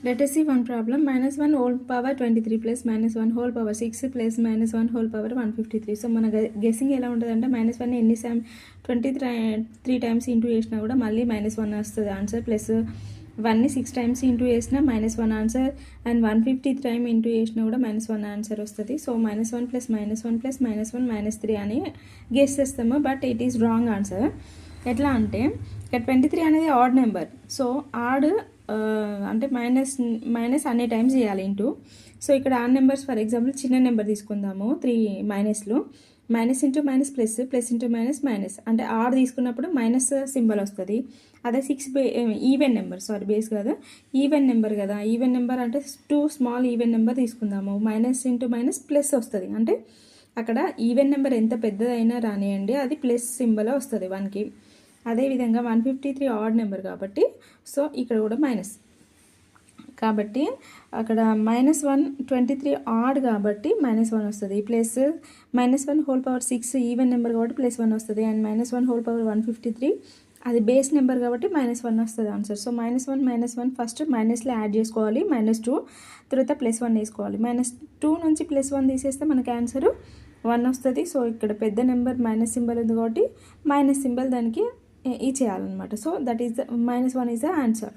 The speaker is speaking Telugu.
Let us see one problem. Minus 1 whole power 23 plus minus 1 whole power 6 plus minus 1 whole power 153. So మన గెస్సింగ్ ఎలా ఉంటుందంటే మైనస్ వన్ ఎన్ని 23 టైమ్స్ ఇంటూ చేసినా కూడా మళ్ళీ -1 వస్తుంది ఆన్సర్. ప్లస్ 1ని 6 టైమ్స్ ఇంటూ చేసినా -1 ఆన్సర్. అండ్ 150 టైమ్ ఇంటూ చేసినా కూడా -1 ఆన్సర్ వస్తుంది. సో -1 ప్లస్ -1 ప్లస్ -1 -3 అని గెస్ చేస్తాము. But it is wrong answer. ఎట్లా అంటే ఇక్కడ 23 అనేది ఆడ్ నెంబర్. సో ఆడ్ అంటే మైనస్ అన్ని టైమ్స్ చేయాలి ఇంటూ. సో ఇక్కడ ఆడ్ నెంబర్స్ ఫర్ ఎగ్జాంపుల్ చిన్న నెంబర్ తీసుకుందాము, 3 మైనస్లు. Minus into minus plus, plus into minus minus, అంటే ఆడ్ తీసుకున్నప్పుడు మైనస్ సింబల్ వస్తుంది. అదే 6 ఈవెన్ నెంబర్, సారీ బేస్ కదా, ఈవెన్ నెంబర్ కదా. ఈవెన్ నెంబర్ అంటే 2 స్మాల్ ఈవెన్ నెంబర్ తీసుకుందాము, మైనస్ ఇంటూ మైనస్ ప్లస్ వస్తుంది. అంటే అక్కడ ఈవెన్ నెంబర్ ఎంత పెద్దదైనా రానియండి అది ప్లస్ సింబల్ వస్తుంది 1కి. అదేవిధంగా 153 ఆడ్ నెంబర్ కాబట్టి సో ఇక్కడ కూడా మైనస్ కాబట్టి అక్కడ -123 ఆడ్ కాబట్టి -1 వస్తుంది. Plus -1 whole power 6 even number కాబట్టి +1 వస్తుంది. అండ్ -1 హోల్ పవర్ 153 అది బేస్ నెంబర్ కాబట్టి -1 వస్తుంది ఆన్సర్. సో -1 ఫస్ట్ మైనస్లో యాడ్ చేసుకోవాలి, -2 తర్వాత +1 వేసుకోవాలి. -2 నుంచి +1 తీసేస్తే మనకి ఆన్సర్ 1 వస్తుంది. సో ఇక్కడ పెద్ద నెంబర్ మైనస్ సింబల్ ఉంది కాబట్టి మైనస్ సింబల్ దానికి ఇచ్చేయాలన్నమాట. So that is the -1 is the answer.